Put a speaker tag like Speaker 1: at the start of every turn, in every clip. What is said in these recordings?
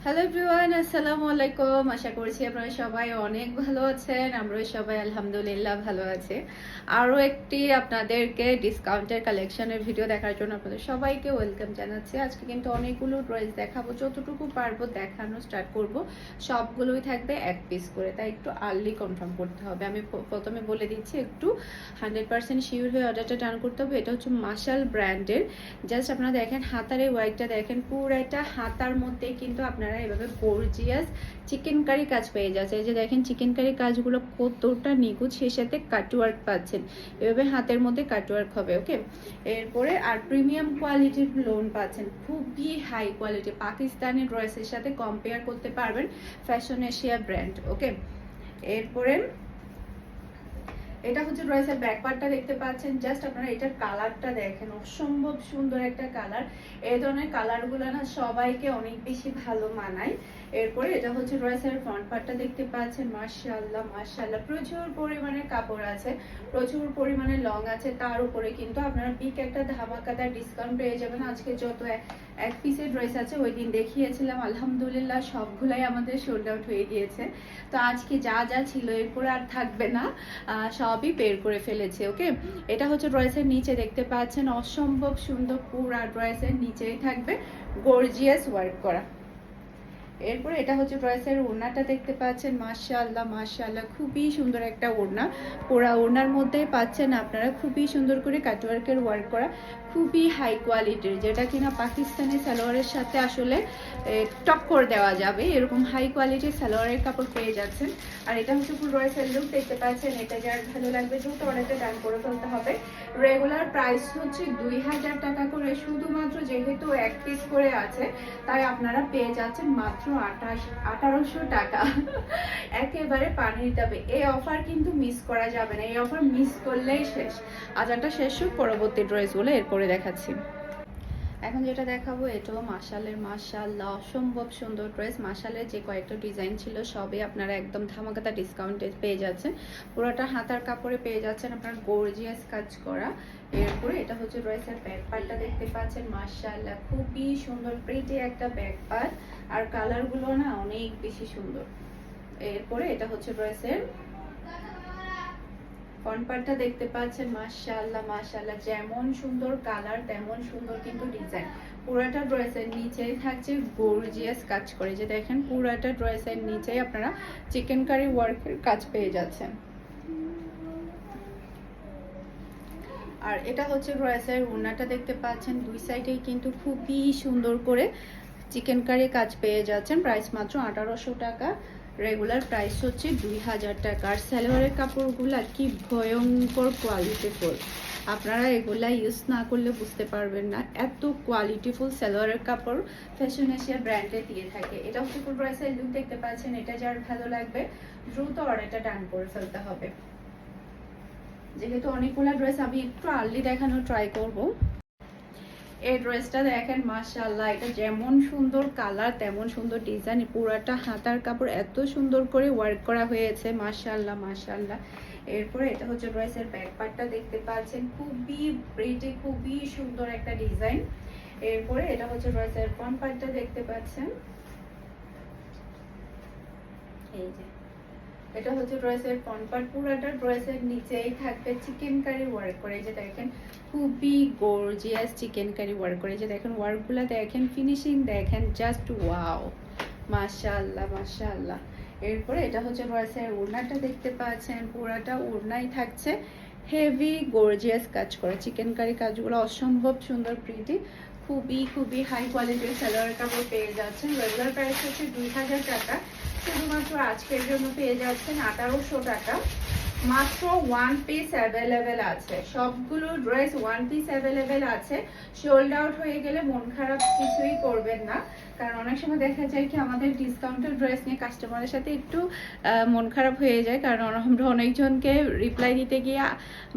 Speaker 1: Hello everyone, আসসালামু আলাইকুম। আশা করছি আপনারা সবাই অনেক ভালো আছেন। আমরাও সবাই আলহামদুলিল্লাহ ভালো আছি। আরও একটি আপনাদেরকে ডিসকাউন্টের কালেকশনের ভিডিও দেখার জন্য আপনাদের সবাইকে ওয়েলকাম জানাচ্ছি। আজকে কিন্তু অনেকগুলো ড্রেস দেখাবো, যতটুকু পারবো দেখানো স্টার্ট করব। সবগুলোই থাকবে এক পিস করে, তাই একটু আর্লি কনফার্ম করতে হবে। আমি প্রথমে বলে দিচ্ছি, একটু 100% শিওর হয়ে অর্ডারটা ডান করতে হবে। এটা হচ্ছে মাশাল ব্র্যান্ডের। জাস্ট আপনারা দেখেন হাতার এই ওয়ার্কটা দেখেন, পুরোটা হাতার মধ্যে কিন্তু আপনারা এভাবে গর্জিয়াস চিকেন কারি কাজ পেয়ে যাচ্ছে। এই যে দেখেন চিকেন কারি কাজগুলো কতটা নিখুঁত, সেই সাথে কাটওয়ার্ক পাচ্ছেন। এভাবে হাতের মধ্যে কাটওয়ার্ক হবে, ওকে। এরপরে আর প্রিমিয়াম কোয়ালিটির লোন পাচ্ছেন, খুবই হাই কোয়ালিটি। পাকিস্তানি ড্রেসের সাথে কম্পেয়ার করতে পারবেন, ফ্যাশন এশিয়া ব্র্যান্ড, ওকে। এরপরে এটা হচ্ছে ড্রেসের ব্যাক পার্টটা দেখতে পাচ্ছেন। জাস্ট আপনারা এটার কালারটা দেখেন, অসম্ভব সুন্দর একটা কালার। এই ধরনের কালারগুলো না সবাইকে অনেক বেশি ভালো মানায়। এরপরে এটা হচ্ছে ড্রেসের ফ্রন্ট পার্টটা দেখতে পাচ্ছেন। মাশাআল্লাহ মাশাআল্লাহ, প্রচুর পরিমাণে কাপড় আছে, প্রচুর পরিমাণে লং আছে। তার উপরে কিন্তু আপনারা বিগ একটা ধামাকাদার ডিসকাউন্ট পেয়ে যাবেন। আজকে যত এক পিসের ড্রেস আছে, ওই দিন দেখিয়েছিলাম আলহামদুলিল্লাহ সবগুলাই আমাদের সোল্ড আউট হয়ে গিয়েছে। তো আজকে যা যা ছিল এরপরে আর থাকবে না, সবই বের করে ফেলেছে, ওকে। এটা হচ্ছে ড্রেসের নিচে দেখতে পাচ্ছেন, অসম্ভব সুন্দর। পুরা ড্রেসের নিচেই থাকবে গর্জিয়াস ওয়ার্ক করা। এরপরে এটা হচ্ছে ড্রেসের ওড়নাটা দেখতে পাচ্ছেন। মাশাআল্লাহ মাশাআল্লাহ, খুবই সুন্দর একটা ওড়না। পুরা ওড়নার মধ্যে পাচ্ছেন আপনারা খুবই সুন্দর করে কাটওয়ার্কের ওয়ার্ক করা, খুবই হাই কোয়ালিটির, যেটা কিনা পাকিস্তানি সালোয়ারের সাথে আসলে টক্কর দেওয়া যাবে, এরকম হাই কোয়ালিটির সালোয়ারের কাপড় পেয়ে যাচ্ছেন। আর এটা হচ্ছে ফুল ড্রেসের লুক দেখতে পাচ্ছেন। এটা যার ভালো লাগবে দ্রুত অর্ডারটা ডান করে ফেলতে হবে। রেগুলার প্রাইস হচ্ছে 2000 টাকা করে, শুধুমাত্র যেহেতু এক পিস করে আছে তাই আপনারা পেয়ে যাচ্ছেন মাত্র 1800 টাকা। একেবারে পানির দামে এই অফার কিন্তু মিস করা যাবে না। এই অফার মিস করলেই শেষ। আজানটা শেষ হোক, পরবর্তী ড্রেসগুলো এরপরে দেখাচ্ছি। এখন যেটা দেখাবো এটাও মাশালের। মাশাআল্লাহ, অসম্ভব সুন্দর ড্রেস। মাশালের যে কয়েকটা ডিজাইন ছিল সবই আপনারা একদম ধামাকাতা ডিসকাউন্টে পেয়ে যাচ্ছেন। পুরোটা হাতার কাপড়ে পেয়ে যাচ্ছেন আপনার গর্জিয়াস কাজ করা। এরপরে এটা হচ্ছে ড্রেসের ব্যাক পার্টটা দেখতে পাচ্ছেন। মাশাআল্লাহ, খুবই সুন্দর প্রিটি একটা ব্যাক পার্ট, আর কালারগুলো না অনেক বেশি সুন্দর। এরপরে এটা হচ্ছে ড্রেসের ফ্রন্ট পার্টটা দেখতে পাচ্ছেন। মাশাআল্লাহ মাশাআল্লাহ, যেমন সুন্দর কালার তেমন সুন্দর কিন্তু ডিজাইন। পুরাটা ড্রেসের নিচেই থাকছে গর্জিয়াস কাজ করে, যে দেখেন পুরাটা ড্রেসের নিচেই আপনারা চিকেন কারি ওয়ার্কের কাজ পেয়ে যাচ্ছেন। আর এটা হচ্ছে ড্রেসের ওড়নাটা দেখতে পাচ্ছেন। দুই সাইডেই কিন্তু খুবই সুন্দর করে চিকেন কারি কাজ পেয়ে যাচ্ছেন। প্রাইস মাত্র 1800 টাকা, রেগুলার প্রাইস হচ্ছে 2000 টাকা। আর সালোয়ারের কাপড়গুলা কি ভয়ঙ্কর কোয়ালিটিফুল, আপনারা এগুলা ইউজ না করলে বুঝতে পারবেন না, এত কোয়ালিটিফুল সালোয়ারের কাপড় ফ্যাশন এশিয়া ব্র্যান্ডে দিয়ে থাকে। এটা হচ্ছে ফুল ড্রেসের লুক দেখতে পাচ্ছেন। এটা যার ভালো লাগবে দ্রুত অর্ডারটা ডান করে ফেলতে হবে। যেহেতু অনেকগুলো ড্রেস আমি একটু আর্লি দেখানোর ট্রাই করব। এই ড্রেসটা দেখেন, মাশাআল্লাহ, এটা যেমন সুন্দর কালার তেমন সুন্দর ডিজাইন। পুরাটা হাতার কাপড় এত সুন্দর করে ওয়ার্ক করা হয়েছে, মাশাআল্লাহ মাশাআল্লাহ। এরপরে এটা হচ্ছে ড্রেসের ব্যাক পার্টটা দেখতে পাচ্ছেন, খুবই প্রিটি, খুবই সুন্দর একটা ডিজাইন। এরপরে এটা হচ্ছে ড্রেসের ফ্রন্ট পার্টটা দেখতে পাচ্ছেন। এই যে এটা হচ্ছে ড্রেসের ফ্রন্ট পার্ট। পুরাটা ড্রেসের নিচেই থাকবে চিকেন কারি ওয়ার্ক করে, যে দেখেন খুবই গর্জিয়াস চিকেন কারি ওয়ার্ক করে। যে দেখেন ওয়ার্কগুলো দেখেন, ফিনিশিং দেখেন, জাস্ট ওয়াও, মাশাআল্লাহ মাশাআল্লাহ। এরপরে এটা হচ্ছে ড্রেসের ওড়নাটা দেখতে পাচ্ছেন। পুরাটা ওড়নাই থাকছে হেভি গর্জিয়াস কাজ করা। চিকেন কারি কাজগুলো অসম্ভব সুন্দর প্রিটি, খুবই খুবই হাই কোয়ালিটির সালোয়ার কাপড় পেয়ে যাচ্ছেন। রেগুলার প্রাইস হচ্ছে 2000 টাকা, শুধুমাত্র আজকের জন্য পেয়ে যাচ্ছেন 1800 টাকা। মাত্র ওয়ান পিস অ্যাভেলেবেল আছে, সবগুলো ড্রেস ওয়ান পিস অ্যাভেলেবেল আছে। সোল্ড আউট হয়ে গেলে মন খারাপ কিছুই করবেন না, কারণ অনেক সময় দেখা যায় কি আমাদের ডিসকাউন্টের ড্রেস নিয়ে কাস্টমারের সাথে একটু মন খারাপ হয়ে যায়, কারণ আমরা অনেকজনকে রিপ্লাই দিতে গিয়ে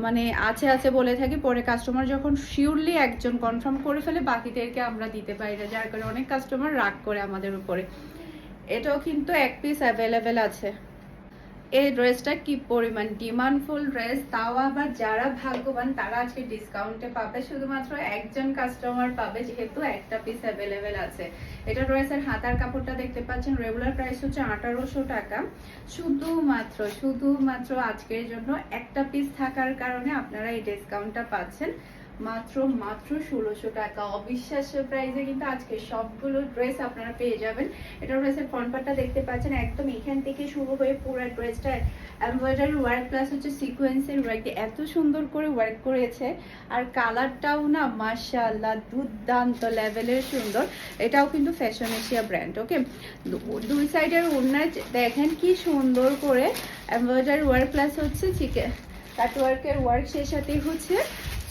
Speaker 1: মানে আছে আছে বলে থাকি, পরে কাস্টমার যখন শিওরলি একজন কনফার্ম করে ফেলে বাকিদেরকে আমরা দিতে পারি না, যার কারণে অনেক কাস্টমার রাগ করে আমাদের উপরে। এটাও কিন্তু এক পিস অ্যাভেলেবেল আছে। এই ড্রেসটা কি পরিমাণ ডিমান্ডফুল ড্রেস, তাও আবার যারা ভাগ্যবান তারা আজকে ডিসকাউন্টে পাবে, শুধুমাত্র একজন কাস্টমার পাবে যেহেতু একটা পিস অ্যাভেলেবেল আছে। এটা ড্রেসের হাতার কাপড়টা দেখতে পাচ্ছেন, রেগুলার প্রাইস হচ্ছে 1800 টাকা। শুধুমাত্র আজকের জন্য একটা পিস থাকার কারণে আপনারা এই ডিসকাউন্টটা পাচ্ছেন মাত্র 1600 টাকা। অবিশ্বাস্য প্রাইসে কিন্তু আজকে সবগুলো ড্রেস আপনারা পেয়ে যাবেন। এটা ড্রেসের ফ্রন্ট পার্টটা দেখতে পাচ্ছেন, একদম এখান থেকে শুরু হয়ে পুরো ড্রেসটা এমব্রয়ডারি ওয়ার্ক প্লাস হচ্ছে সিকোয়েন্সের ওয়ার্ক, এত সুন্দর করে ওয়ার্ক করেছে। আর কালারটাও না মাশাআল্লাহ দুর্দান্ত লেভেলের সুন্দর। এটাও কিন্তু ফ্যাশন এশিয়া ব্র্যান্ড। ওকে, দুই সাইডের ওড়নায় দেখেন কি সুন্দর করে এমব্রয়ডারি ওয়ার্ক প্লাস হচ্ছে কাট ওয়ার্কের ওয়ার্ক, সেই সাথে হচ্ছে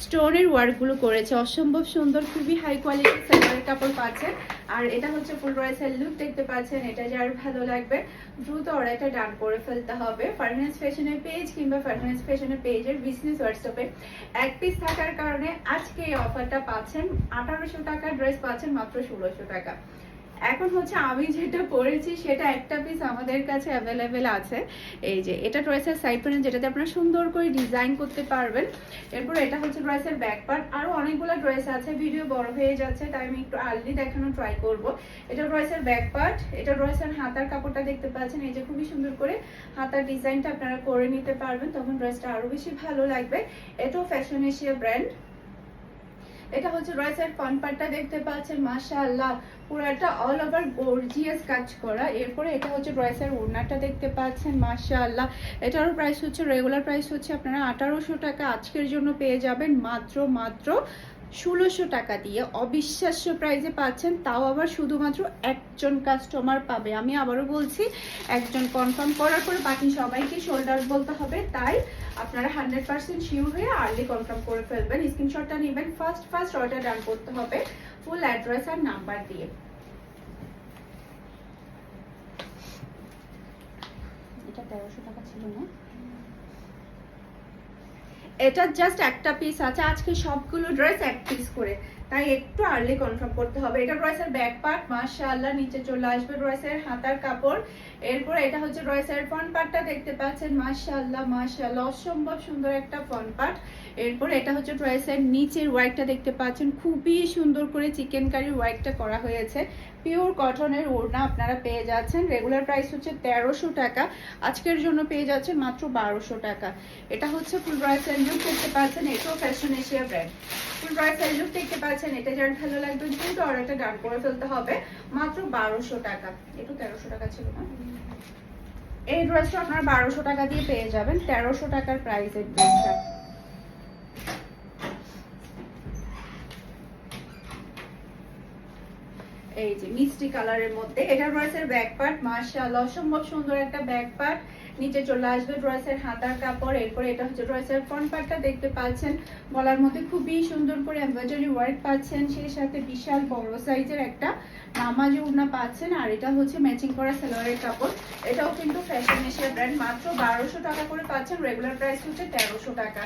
Speaker 1: স্টোনের ওয়ার্কগুলো করেছে, অসম্ভব সুন্দর, খুবই হাই কোয়ালিটির সালোয়ারের কাপড় পাচ্ছেন। আর এটা হচ্ছে ফুল ড্রেসের লুক দেখতে পাচ্ছেন। এটা যার ভালো লাগবে দ্রুত অর্ডারটা ডান করে ফেলতে হবে ফারহানাস ফ্যাশনের পেজ কিংবা ফারহানাস ফ্যাশনের পেজের বিজনেস হোয়াটসঅ্যাপে। এক পিস থাকার কারণে আজকে এই অফারটা পাচ্ছেন, 1800 টাকার ড্রেস পাচ্ছেন মাত্র 1600 টাকা। এখন হচ্ছে আমি যেটা পরেছি সেটা একটা পিস আমাদের কাছে অ্যাভেলেবেল আছে। এই যে এটা ড্রেসের সাইড প্যানেল, যেটাতে আপনারা সুন্দর করে ডিজাইন করতে পারবেন। এরপর এটা হচ্ছে ড্রেসের ব্যাক পার্ট। আরো অনেকগুলো ড্রেস আছে, ভিডিও বড় হয়ে যাচ্ছে তাই আমি একটু আর্লি দেখানো ট্রাই করব। এটা ড্রেসের ব্যাক পার্ট, এটা ড্রেসের হাতার কাপড়টা দেখতে পাচ্ছেন, এই যে খুবই সুন্দর করে হাতার ডিজাইনটা আপনারা করে নিতে পারবেন, তখন ড্রেসটা আরো বেশি ভালো লাগবে। এটাও ফ্যাশন এশিয়া ব্র্যান্ড। এটা হচ্ছে ড্রেসের ফ্রন্ট পার্টটা দেখতে পাচ্ছেন, মাশাআল্লাহ পুরোটা অল ওভার গর্জিয়াস কাজ করা। এরপরে এটা হচ্ছে ড্রেসের ওড়নাটা দেখতে পাচ্ছেন, মাশাআল্লাহ এটারও প্রাইস হচ্ছে রেগুলার প্রাইস হচ্ছে আপনারা 1800 টাকা, আজকের জন্য পেয়ে যাবেন মাত্র 1600 টাকা দিয়ে। অবিশ্বাস্য প্রাইসে পাচ্ছেন, তাও আবার শুধুমাত্র একজন কাস্টমার পাবে। আমি আবারও বলছি, একজন কনফার্ম করার পরে বাকি সবাইকে শোল্ডার বলতে হবে, তাই আপনারা 100% শিওর হয়ে আর্লি কনফার্ম করে ফেলবেন। স্ক্রিনশটটা নেবেন, ফার্স্ট অর্ডার ডান করতে হবে ফুল অ্যাড্রেস আর নাম্বার দিয়ে। এটা 1300 টাকা ছিল না, এটা জাস্ট একটা পিস আছে, আজকে সবগুলো ড্রেস এক পিস করে, তাই একটু আর্লি কনফার্ম করতে হবে। এটা ড্রেসের ব্যাক পার্ট, মাশাআল্লাহ নিচে চলে আসবে ড্রেসের হাতার কাপড়। এরপর এটা হচ্ছে ড্রেসের ফ্রন্ট পার্টটা দেখতে পাচ্ছেন, মাশাআল্লাহ অসম্ভব সুন্দর একটা ফ্রন্ট পার্ট। এরপর এটা হচ্ছে ড্রেসের নিচের ওয়ার্কটা দেখতে পাচ্ছেন, খুবই সুন্দর করে চিকেন কারি ওয়ার্কটা করা হয়েছে। পিওর কটনের ওড়না আপনারা পেয়ে যাচ্ছেন, রেগুলার প্রাইস হচ্ছে 1300 টাকা, আজকের জন্য পেয়ে যাচ্ছেন মাত্র 1200 টাকা। এটা হচ্ছে ফুল ড্রেসের লুক দেখতে পাচ্ছেন, এটাও ফ্যাশন এশিয়া ব্র্যান্ড। ফুল ড্রেসের লুক দেখতে পাচ্ছেন, এটা যার ভালো লাগবে দ্রুত অর্ডারটা ডান করে ফেলতে হবে মাত্র 1200 টাকা। এটা 1300 টাকা ছিল না, এই ড্রেসটা আপনারা 1200 টাকা দিয়ে পেয়ে যাবেন, 1300 টাকার প্রাইসের ড্রেসটা। এই যে মিষ্টি কালারের মধ্যে এটা ড্রেসের ব্যাক পার্ট, মাশাআল্লাহ অসম্ভব সুন্দর একটা ব্যাক পার্ট, নিচে চলে আসবে ড্রেসের হাতার কাপড়। এরপর এটা হচ্ছে ড্রেসের ফ্রন্ট পার্টটা দেখতে পাচ্ছেন, গলার মধ্যে খুবই সুন্দর করে এমব্রয়ডারি ওয়ার্ক পাচ্ছেন, সেই সাথে বিশাল বড় সাইজের একটা নামাজি ওড়না পাচ্ছেন। আর এটা হচ্ছে ম্যাচিং করা সালোয়ারের কাপড়, এটাও কিন্তু ফ্যাশন এশিয়া ব্র্যান্ড, মাত্র 1200 টাকা করে পাচ্ছেন, রেগুলার প্রাইস হচ্ছে 1300 টাকা।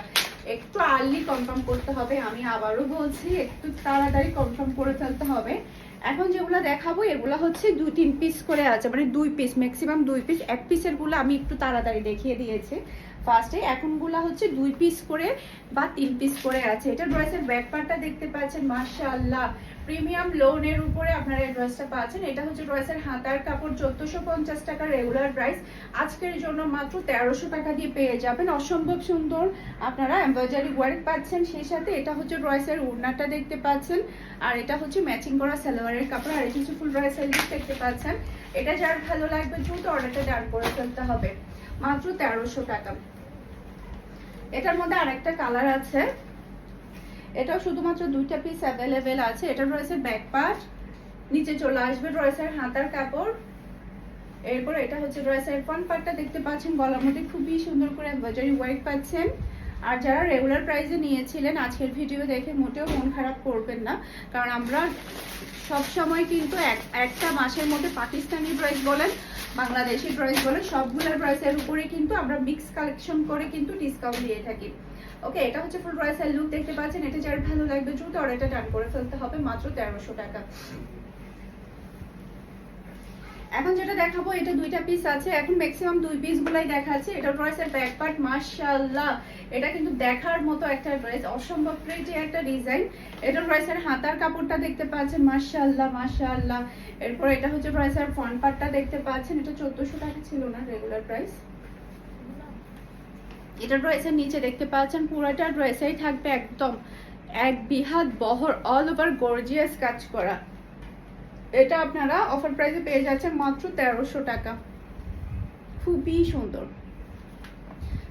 Speaker 1: একটু আর্লি কনফার্ম করতে হবে, আমি আবারও বলছি একটু তাড়াতাড়ি কনফার্ম করে ফেলতে হবে। এখন যেগুলো দেখাবো এগুলো হচ্ছে 2-3 পিস করে আছে, মানে 2 পিস ম্যাক্সিমাম 2 পিস, এক পিসের গুলো আমি একটু তাড়াতাড়ি দেখিয়ে দিয়েছি ফার্স্টে, এখনগুলো হচ্ছে 2 পিস করে বা 3 পিস করে আছে। এটা ড্রেসের ব্যাক পার্টটা দেখতে পাচ্ছেন, মাশাআল্লাহ প্রিমিয়াম লোনের উপরে আপনারা এই ড্রেসটা পাচ্ছেন। এটা হচ্ছে ড্রেসের হাতার কাপড়, 1450 টাকা রেগুলার প্রাইস, আজকের জন্য মাত্র 1300 টাকা দিয়ে পেয়ে যাবেন। অসম্ভব সুন্দর আপনারা এমব্রয়ডারি ওয়ার্ক পাচ্ছেন, সেই সাথে এটা হচ্ছে ড্রেসের ওড়নাটা দেখতে পাচ্ছেন, আর এটা হচ্ছে ম্যাচিং করা সালোয়ারের কাপড়। আর এটা হচ্ছে ফুল ড্রেসের লুক দেখতে পাচ্ছেন, এটা যার ভালো লাগবে দ্রুত অর্ডারটা ডান করে ফেলতে হবে মাত্র 1300 টাকা। এটার মধ্যে আরেকটা কালার আছে, এটাও শুধুমাত্র 2টা পিস অ্যাভেলেবেল আছে। এটা ড্রেসের ব্যাক পার্ট, নিচে চলে আসবে ড্রেসের হাতার কাপড়। এরপর এটা হচ্ছে ড্রেসের ফ্রন্ট পার্টটা দেখতে পাচ্ছেন, গলার মধ্যে খুবই সুন্দর করে এমব্রয়ডারি ওয়ার্ক পাচ্ছেন। আর যারা রেগুলার প্রাইসে নিয়েছিলেন আজকের ভিডিও দেখে মোটেও মন খারাপ করবেন না, কারণ আমরা সব সময় কিন্তু একটা মাসের মধ্যে পাকিস্তানি ড্রেস বলেন বাংলাদেশি ড্রেস বলেন সবগুলো ড্রেসের উপরে কিন্তু আমরা মিক্স কালেকশন করে কিন্তু ডিসকাউন্ট দিয়ে থাকি। ওকে, এটা হচ্ছে ফুল ড্রেসের লুক দেখতে পাচ্ছেন, এটা যার ভালো লাগবে দ্রুত অর্ডারটা ডান করে ফেলতে হবে মাত্র 1300 টাকা। এখন যেটা দেখাবো এটা দুইটা পিস আছে, এখন ম্যাক্সিমাম দুই পিস গুলাই দেখাচ্ছে। এটা ড্রেসের ব্যাক পার্ট, মাশাআল্লাহ এটা কিন্তু দেখার মতো একটা ড্রেস, অসম্ভব প্রিটি একটা ডিজাইন। এটা ড্রেসের হাতার কাপড়টা দেখতে পাচ্ছেন, মাশাআল্লাহ মাশাআল্লাহ। এরপর এটা হচ্ছে ড্রেসের ফ্রন্ট পার্টটা দেখতে পাচ্ছেন, এটা 1400 টাকা ছিল না রেগুলার প্রাইস। এটা ড্রেসের নিচে দেখতে পাচ্ছেন পুরোটা ড্রেসেই থাকবে একদম এক বিহাত বহর অল ওভার গর্জিয়াস কাজ করা। এটা আপনারা অফার প্রাইসে পেয়ে যাচ্ছেন মাত্র 1300 টাকা, খুবই সুন্দর।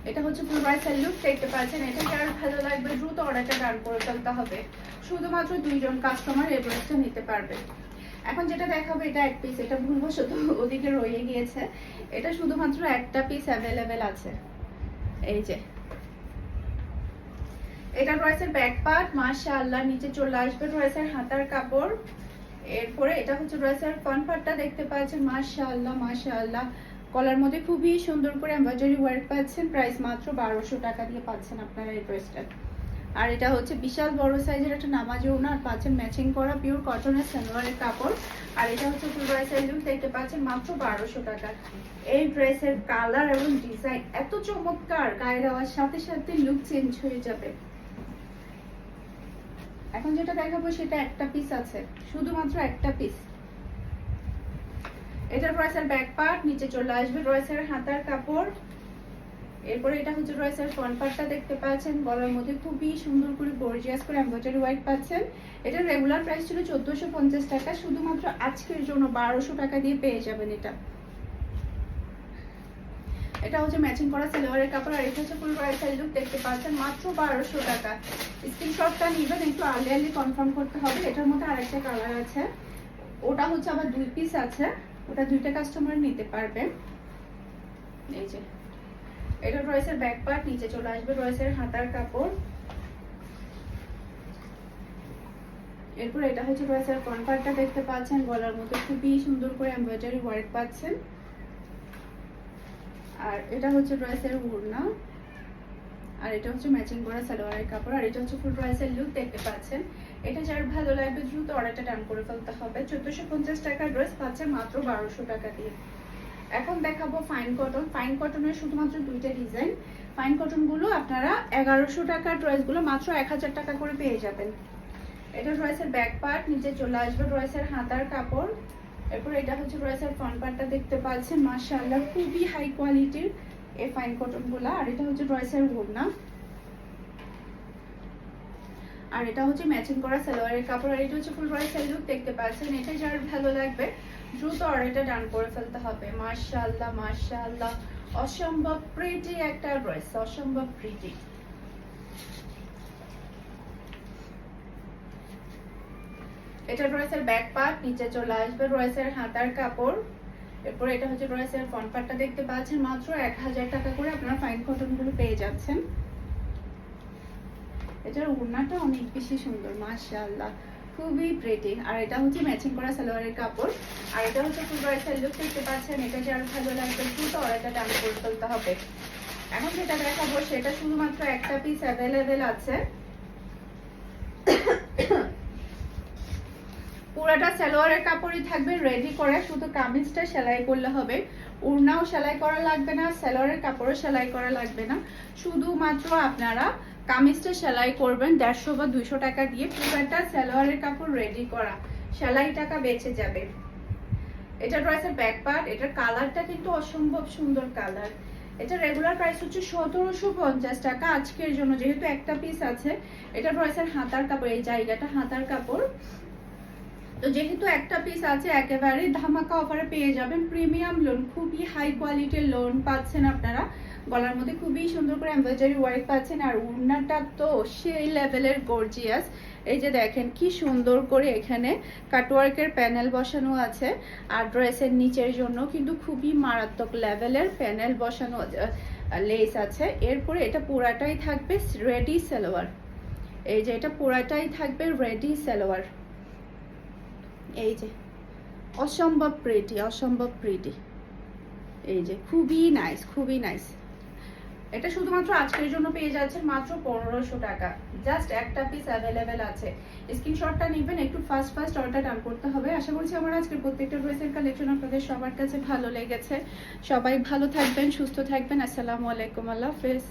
Speaker 1: এটা হচ্ছে ফুল ব্রাইডাল লুক দেখতে পাচ্ছেন। এটা যার ভালো লাগবে দ্রুত অর্ডারটা ডান করে ফেলতে হবে, শুধুমাত্র 2 জন কাস্টমার এই ড্রেসটা নিতে পারবে। এখন যেটা দেখাবো এটা এক পিস, এটা ভুলবশত ওদিকে রয়ে গিয়েছে, এটা শুধুমাত্র একটা পিস অ্যাভেলেবেল আছে। এই যে এটা ড্রেসের ব্যাক পার্ট, মাশাআল্লাহ নিচে চলে আসবে ড্রেসের হাতার কাপড়। এরপরে এটা হচ্ছে ড্রেসের ফ্রন্ট পার্টটা দেখতে পাচ্ছেন, মাশাআল্লাহ মাশাআল্লাহ কলার মধ্যে খুবই সুন্দর করে এমব্রয়ডারি ওয়ার্ক পাচ্ছেন। প্রাইস মাত্র 1200 টাকা দিয়ে পাচ্ছেন আপনারা এই ড্রেসটা। আর এটা হচ্ছে বিশাল বড় সাইজের একটা নামাজি ওড়না, আর পাচ্ছেন ম্যাচিং করা পিওর কটনের সালোয়ারের কাপড়। আর এটা হচ্ছে ফুল ব্রাইডাল লুক দেখতে পাচ্ছেন মাত্র 1200 টাকা। এই ড্রেসের কালার এবং ডিজাইন এত চমৎকার, গায়ে দেওয়ার সাথে সাথে লুক চেঞ্জ হয়ে যাবে। এখন যেটা দেখাবো সেটা একটা পিস আছে, শুধুমাত্র একটা পিস। এটার ড্রেসের ব্যাক পার্ট, নিচে চলে আসবে ড্রেসের হাতার কাপড়। এরপরে এটা হচ্ছে ড্রেসের ফ্রন্ট পার্টটা দেখতে পাচ্ছেন, গলার মধ্যে খুবই সুন্দর করে গর্জিয়াস করে এমব্রয়ডারি ওয়ার্ক পাচ্ছেন। এটা রেগুলার প্রাইস ছিল 1450 টাকা, শুধুমাত্র আজকের জন্য 1200 টাকা দিয়ে পেয়ে যাবেন এটা। এটা হচ্ছে ম্যাচিং করা সালোয়ারের কাপড়, আর এটা হচ্ছে ফুল ব্রাইডাল লুক দেখতে পাচ্ছেন মাত্র 1200 টাকা। স্ক্রিনশটটা নিবেন, একটু আর্লি কনফার্ম করতে হবে। এটার মধ্যে আরেকটা কালার আছে, ওটা হচ্ছে আবার 2 পিস আছে, ওটা 2টা কাস্টমার নিতে পারবে। এই যে এটা ড্রেসের ব্যাক পার্ট, নিচে চলে আসবে ড্রেসের হাতার কাপড়। এরপর এটা হচ্ছে ড্রেসের ফ্রন্ট পার্টটা দেখতে পাচ্ছেন, গলার মধ্যে খুবই সুন্দর করে এমব্রয়ডারি ওয়ার্ক পাচ্ছেন। আর এটা হচ্ছে ড্রেসের ওড়না, আর এটা হচ্ছে ম্যাচিং করা সালোয়ারের কাপড়। আর এটা হচ্ছে ফুল ড্রেসের লুক দেখতে পাচ্ছেন। এটা যার ভালো লাগবে দ্রুত অর্ডারটা ডান করে ফেলতে হবে। 1450 টাকার ড্রেস পাচ্ছেন মাত্র 1200 টাকা দিয়ে। এখন দেখাবো ফাইন কটন। ফাইন কটনের শুধুমাত্র 2টা ডিজাইন। ফাইন কটন গুলো আপনারা 1100 টাকার ড্রেসগুলো মাত্র 1000 টাকা করে পেয়ে যাবেন। এটা ড্রেসের ব্যাক পার্ট, নিচে চলে আসবে ড্রেসের হাতার কাপড়। এরপর এটা হচ্ছে ড্রেসের ফ্রন্ট পার্টটা দেখতে পাচ্ছেন, মাশাআল্লাহ খুবই হাই কোয়ালিটির এই ফাইন কটন গুলা। আর এটা হচ্ছে ড্রেসের ওড়না, আর এটা হচ্ছে ম্যাচিং করা সালোয়ারের কাপড়। আর এটা হচ্ছে ফুল ব্রাইডাল লুক দেখতে পাচ্ছেন। এটা যার ভালো লাগবে দ্রুত অর্ডারটা ডান করে ফেলতে হবে। মাশাআল্লাহ মাশাআল্লাহ অসম্ভব প্রিটি একটা ড্রেস, অসম্ভব প্রিটি। এটা ড্রেসের ব্যাক পার্ট, নিচে চলে আসবে ড্রেসের হাতার কাপড়। এরপর এটা হচ্ছে ড্রেসের ফ্রন্ট পার্টটা দেখতে পাচ্ছেন, মাত্র 1000 টাকা করে আপনারা ফাইন কটন গুলো পেয়ে যাচ্ছেন। এটার ওড়নাটা অনেক বেশি সুন্দর, মাশাআল্লাহ খুবই প্রিটি। আর এটা হচ্ছে ম্যাচিং করা সালোয়ারের কাপড়। আর এটা হচ্ছে ফুল ব্রাইডাল লুক দেখতে পাচ্ছেন। এটা যার ভালো লাগবে দ্রুত অর্ডারটা ডান করে ফেলতে হবে। এখন যেটা দেখাবো সেটা শুধুমাত্র একটা পিস অ্যাভেলেবেল আছে। পুরাটা সালোয়ারের কাপড়ই থাকবে রেডি করে, শুধু কামিজটা সেলাই করলে হবে। ওড়নাও সেলাই করা লাগবে না, সালোয়ারের কাপড়ও সেলাই করা লাগবে না, শুধুমাত্র আপনারা কামিজটা সেলাই করবেন 150 বা 200 টাকা দিয়ে। পুরাটা সালোয়ারের কাপড় রেডি করা, সেলাই টাকা বেঁচে যাবে। এটা ড্রেসের ব্যাক পার্ট। এটার কালারটা কিন্তু অসম্ভব সুন্দর কালার। এটা রেগুলার প্রাইস হচ্ছে 1750 টাকা, আজকের জন্য যেহেতু একটা পিস আছে। এটা ড্রেসের হাতার কাপড়, এই জায়গাটা হাতার কাপড়। তো যেহেতু একটা পিস আছে একেবারে ধামাকা অফারে পেয়ে যাবেন। প্রিমিয়াম লোন, খুবই হাই কোয়ালিটির লোন পাচ্ছেন আপনারা। গলার মধ্যে খুবই সুন্দর করে এমব্রয়ডারি ওয়ার্ক পাচ্ছেন। আর ওড়নাটা তো সেই লেভেলের গর্জিয়াস। এই যে দেখেন কি সুন্দর করে এখানে কাটওয়ার্কের প্যানেল বসানো আছে। আর ড্রেসের নিচের জন্য কিন্তু খুবই মারাত্মক লেভেলের প্যানেল বসানো লেস আছে। এরপরে এটা পুরাটাই থাকবে রেডি সালোয়ার। এই যে এটা পুরাটাই থাকবে রেডি সালোয়ার। এই যে অসম্ভব প্রিটি, অসম্ভব প্রিটি। এই যে খুবই নাইস, খুবই নাইস। এটা শুধুমাত্র আজকের জন্য পেয়ে যাচ্ছেন মাত্র 1500 টাকা। জাস্ট একটা পিস অ্যাভেলেবেল আছে, স্ক্রিনশটটা নেবেন, একটু ফাস্ট অর্ডার ডান করতে হবে। আশা করছি আমার আজকের প্রত্যেকটা ড্রেসের কালেকশন আপনাদের সবার কাছে ভালো লেগেছে। সবাই ভালো থাকবেন, সুস্থ থাকবেন। আসসালামু আলাইকুম, আল্লাহ হাফেজ।